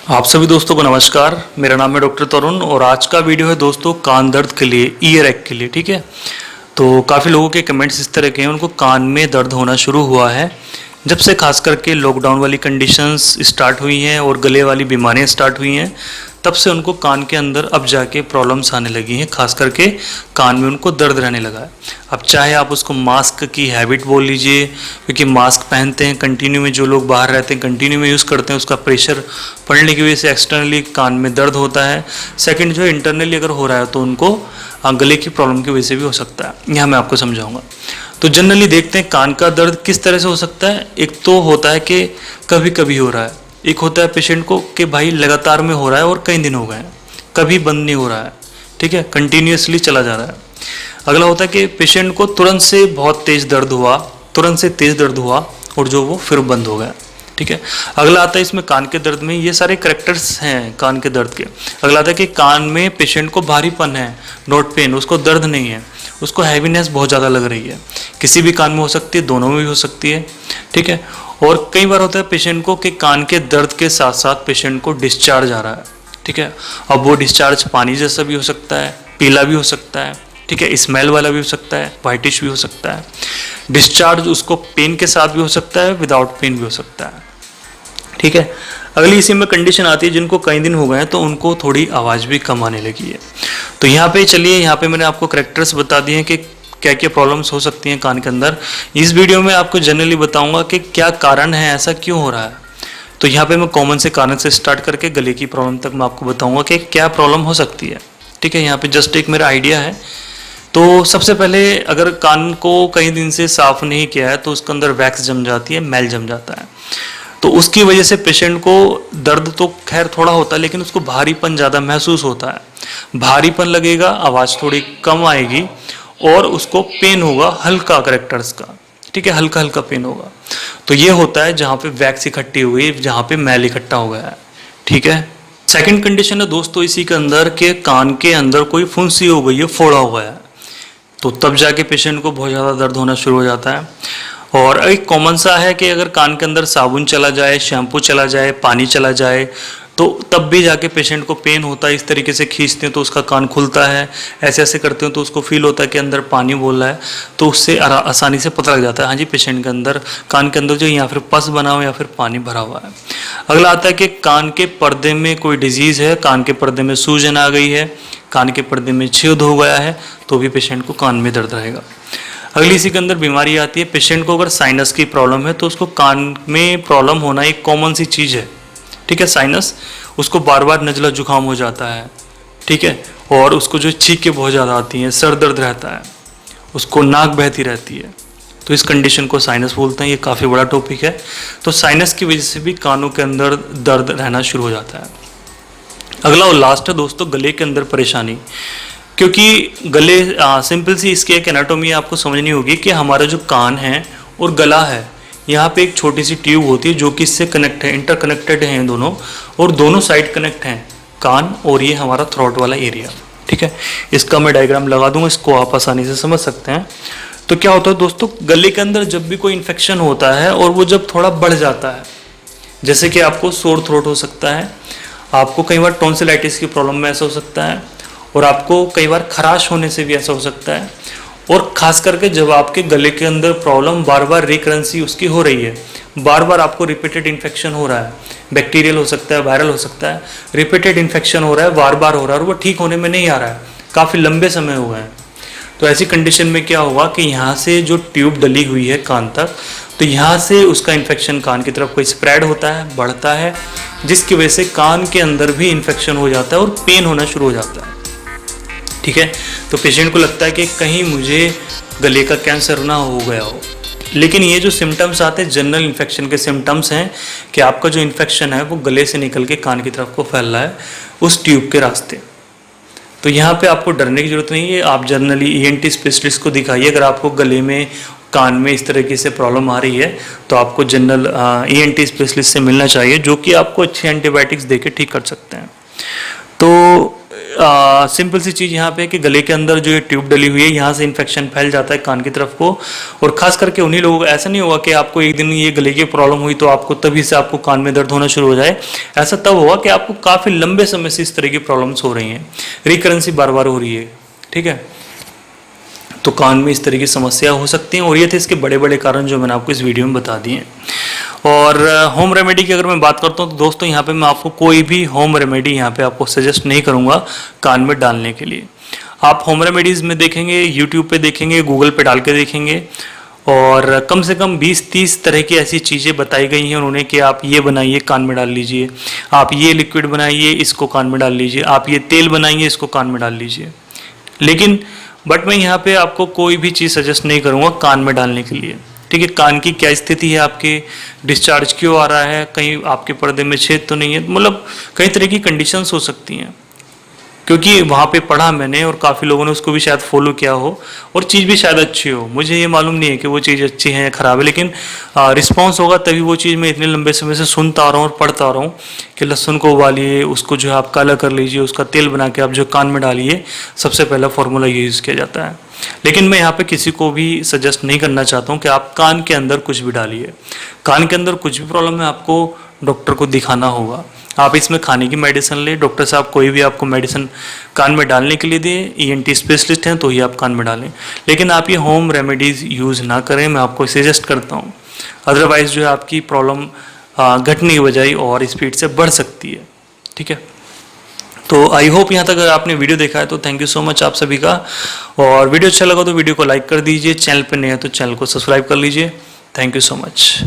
आप सभी दोस्तों को नमस्कार। मेरा नाम है डॉक्टर तरुण और आज का वीडियो है दोस्तों कान दर्द के लिए, ईयर एक के लिए। ठीक है, तो काफ़ी लोगों के कमेंट्स इस तरह के हैं, उनको कान में दर्द होना शुरू हुआ है जब से खास करके लॉकडाउन वाली कंडीशंस स्टार्ट हुई हैं और गले वाली बीमारियां स्टार्ट हुई हैं, तब से उनको कान के अंदर अब जाके प्रॉब्लम्स आने लगी हैं। खास करके कान में उनको दर्द रहने लगा है। अब चाहे आप उसको मास्क की हैबिट बोल लीजिए, क्योंकि मास्क पहनते हैं कंटिन्यू में, जो लोग बाहर रहते हैं कंटिन्यू में यूज़ करते हैं, उसका प्रेशर पड़ने की वजह से एक्सटर्नली कान में दर्द होता है। सेकेंड जो इंटरनली अगर हो रहा है तो उनको गले की प्रॉब्लम की वजह से भी हो सकता है। यहाँ मैं आपको समझाऊंगा। तो जनरली देखते हैं कान का दर्द किस तरह से हो सकता है। एक तो होता है कि कभी कभी हो रहा है, एक होता है पेशेंट को कि भाई लगातार में हो रहा है और कई दिन हो गए हैं, कभी बंद नहीं हो रहा है। ठीक है, कंटिन्यूसली चला जा रहा है। अगला होता है कि पेशेंट को तुरंत से बहुत तेज दर्द हुआ, तुरंत से तेज दर्द हुआ और जो वो फिर बंद हो गया। ठीक है, अगला आता है इसमें कान के दर्द में, ये सारे करेक्टर्स हैं कान के दर्द के। अगला आता है कि कान में पेशेंट को भारीपन है, नोट पेन, उसको दर्द नहीं है, उसको हैवीनेस बहुत ज़्यादा लग रही है। किसी भी कान में हो सकती है, दोनों में भी हो सकती है। ठीक है, और कई बार होता है पेशेंट को कि कान के दर्द के साथ साथ पेशेंट को डिस्चार्ज आ रहा है। ठीक है, अब वो डिस्चार्ज पानी जैसा भी हो सकता है, पीला भी हो सकता है, ठीक है, स्मेल वाला भी हो सकता है, वाइटिश भी हो सकता है। डिस्चार्ज उसको पेन के साथ भी हो सकता है, विदाउट पेन भी हो सकता है। ठीक है, अगली इसी में कंडीशन आती है जिनको कई दिन हो गए हैं तो उनको थोड़ी आवाज़ भी कम आने लगी है। तो यहाँ पे चलिए, यहाँ पे मैंने आपको करेक्टर्स बता दिए हैं कि क्या क्या प्रॉब्लम्स हो सकती हैं कान के अंदर। इस वीडियो में आपको जनरली बताऊंगा कि क्या कारण है, ऐसा क्यों हो रहा है। तो यहाँ पे मैं कॉमन से कारण से स्टार्ट करके गले की प्रॉब्लम तक मैं आपको बताऊंगा कि क्या प्रॉब्लम हो सकती है। ठीक है, यहाँ पे जस्ट एक मेरा आइडिया है। तो सबसे पहले अगर कान को कई दिन से साफ नहीं किया है तो उसके अंदर वैक्स जम जाती है, मैल जम जाता है। तो उसकी वजह से पेशेंट को दर्द तो खैर थोड़ा होता है, लेकिन उसको भारीपन ज़्यादा महसूस होता है। भारीपन लगेगा, आवाज़ थोड़ी कम आएगी और उसको पेन होगा हल्का करेक्टर्स का। ठीक है, हल्का हल्का पेन होगा। तो ये होता है जहाँ पे वैक्स इकट्ठी हुई, जहाँ पे मैल इकट्ठा हो गया है। ठीक है, सेकंड कंडीशन है दोस्तों इसी के अंदर के कान के अंदर कोई फुंसी हो गई है, फोड़ा हो गया है, तो तब जाके पेशेंट को बहुत ज़्यादा दर्द होना शुरू हो जाता है। और एक कॉमन सा है कि अगर कान के अंदर साबुन चला जाए, शैम्पू चला जाए, पानी चला जाए, तो तब भी जाके पेशेंट को पेन होता है। इस तरीके से खींचते हैं तो उसका कान खुलता है, ऐसे ऐसे करते हैं तो उसको फील होता है कि अंदर पानी बोल रहा है, तो उससे आसानी से पता लग जाता है हाँ जी पेशेंट के अंदर, कान के अंदर जो या फिर पस बना हुआ या फिर पानी भरा हुआ है। अगला आता है कि कान के पर्दे में कोई डिजीज़ है, कान के पर्दे में सूजन आ गई है, कान के पर्दे में छेद हो गया है, तो भी पेशेंट को कान में दर्द रहेगा। अगली इसी के अंदर बीमारी आती है, पेशेंट को अगर साइनस की प्रॉब्लम है तो उसको कान में प्रॉब्लम होना एक कॉमन सी चीज़ है। ठीक है, साइनस, उसको बार बार नज़ला जुकाम हो जाता है। ठीक है, और उसको जो छींकें बहुत ज़्यादा आती हैं, सर दर्द रहता है, उसको नाक बहती रहती है, तो इस कंडीशन को साइनस बोलते हैं। ये काफ़ी बड़ा टॉपिक है। तो साइनस की वजह से भी कानों के अंदर दर्द रहना शुरू हो जाता है। अगला और लास्ट है दोस्तों गले के अंदर परेशानी, क्योंकि गले सिंपल सी इसकी एक एनाटोमी आपको समझनी होगी कि हमारा जो कान है और गला है, यहाँ पे एक छोटी सी ट्यूब होती है जो कि इससे कनेक्ट है, इंटरकनेक्टेड हैं दोनों, और दोनों साइड कनेक्ट हैं, कान और ये हमारा थ्रोट वाला एरिया। ठीक है, इसका मैं डायग्राम लगा दूंगा, इसको आप आसानी से समझ सकते हैं। तो क्या होता है दोस्तों, गले के अंदर जब भी कोई इन्फेक्शन होता है और वो जब थोड़ा बढ़ जाता है, जैसे कि आपको सोर थ्रोट हो सकता है, आपको कई बार टॉन्सिलाइटिस की प्रॉब्लम में ऐसा हो सकता है, और आपको कई बार खराश होने से भी ऐसा हो सकता है। और ख़ास करके जब आपके गले के अंदर प्रॉब्लम बार बार रिकरेंसी उसकी हो रही है, बार बार आपको रिपीटेड इन्फेक्शन हो रहा है, बैक्टीरियल हो सकता है, वायरल हो सकता है, रिपीटेड इन्फेक्शन हो रहा है, बार बार हो रहा है और वो ठीक होने में नहीं आ रहा है, काफ़ी लंबे समय हो गए हैं, तो ऐसी कंडीशन में क्या होगा कि यहाँ से जो ट्यूब डली हुई है कान तक, तो यहाँ से उसका इन्फेक्शन कान की तरफ कोई स्प्रेड होता है, बढ़ता है, जिसकी वजह से कान के अंदर भी इन्फेक्शन हो जाता है और पेन होना शुरू हो जाता है। ठीक है, तो पेशेंट को लगता है कि कहीं मुझे गले का कैंसर ना हो गया हो। लेकिन ये जो सिम्टम्स आते हैं जनरल इन्फेक्शन के सिम्टम्स हैं कि आपका जो इन्फेक्शन है वो गले से निकल के कान की तरफ को फैल रहा है उस ट्यूब के रास्ते। तो यहाँ पे आपको डरने की जरूरत नहीं है, आप जनरली ईएनटी स्पेशलिस्ट को दिखाइए। अगर आपको गले में, कान में इस तरीके से प्रॉब्लम आ रही है तो आपको जनरल ईएनटी स्पेशलिस्ट से मिलना चाहिए, जो कि आपको अच्छे एंटीबायोटिक्स दे के ठीक कर सकते हैं। तो सिंपल सी चीज़ यहाँ पे कि गले के अंदर जो ये ट्यूब डली हुई है यहाँ से इन्फेक्शन फैल जाता है कान की तरफ को। और खास करके उन्हीं लोगों को ऐसा नहीं होगा कि आपको एक दिन ये गले की प्रॉब्लम हुई तो आपको तभी से आपको कान में दर्द होना शुरू हो जाए। ऐसा तब होगा कि आपको काफ़ी लंबे समय से इस तरह की प्रॉब्लम्स हो रही हैं, रिकरेंसी बार बार हो रही है, ठीक है। तो कान में इस तरह की समस्या हो सकती हैं और ये थे इसके बड़े बड़े कारण जो मैंने आपको इस वीडियो में बता दिए। और होम रेमेडी की अगर मैं बात करता हूँ तो दोस्तों यहाँ पे मैं आपको कोई भी होम रेमेडी यहाँ पे आपको सजेस्ट नहीं करूँगा कान में डालने के लिए। आप होम रेमेडीज़ में देखेंगे, यूट्यूब पे देखेंगे, गूगल पे डाल के देखेंगे और कम से कम 20-30 तरह की ऐसी चीज़ें बताई गई हैं उन्होंने कि आप ये बनाइए कान में डाल लीजिए, आप ये लिक्विड बनाइए इसको कान में डाल लीजिए, आप ये तेल बनाइए इसको कान में डाल लीजिए। लेकिन बट मैं यहाँ पे आपको कोई भी चीज़ सजेस्ट नहीं करूँगा कान में डालने के लिए, ठीक है। कान की क्या स्थिति है, आपके डिस्चार्ज क्यों आ रहा है, कहीं आपके पर्दे में छेद तो नहीं है, मतलब कई तरह की कंडीशंस हो सकती हैं। क्योंकि वहाँ पे पढ़ा मैंने और काफ़ी लोगों ने उसको भी शायद फॉलो किया हो और चीज़ भी शायद अच्छी हो, मुझे ये मालूम नहीं है कि वो चीज़ अच्छी है या ख़राब है, लेकिन रिस्पॉन्स होगा तभी वो चीज़ मैं इतने लंबे समय से सुनता आ रहा हूँ और पढ़ता आ रहा हूँ कि लहसुन को उबालिए, उसको जो है आप काला कर लीजिए, उसका तेल बना के आप जो कान में डालिए, सबसे पहला फार्मूला ये यूज़ किया जाता है। लेकिन मैं यहाँ पे किसी को भी सजेस्ट नहीं करना चाहता हूँ कि आप कान के अंदर कुछ भी डालिए। कान के अंदर कुछ भी प्रॉब्लम है आपको डॉक्टर को दिखाना होगा। आप इसमें खाने की मेडिसिन ले, डॉक्टर साहब कोई भी आपको मेडिसिन कान में डालने के लिए दे, ईएनटी स्पेशलिस्ट हैं तो ही आप कान में डालें। लेकिन आप ये होम रेमेडीज़ यूज़ ना करें, मैं आपको सजेस्ट करता हूँ। अदरवाइज़ जो है आपकी प्रॉब्लम घटने की बजाय और स्पीड से बढ़ सकती है, ठीक है। तो आई होप यहाँ तक अगर आपने वीडियो देखा है तो थैंक यू सो मच आप सभी का। और वीडियो अच्छा लगा तो वीडियो को लाइक कर दीजिए, चैनल पर नए हैं तो चैनल को सब्सक्राइब कर लीजिए। Thank you so much.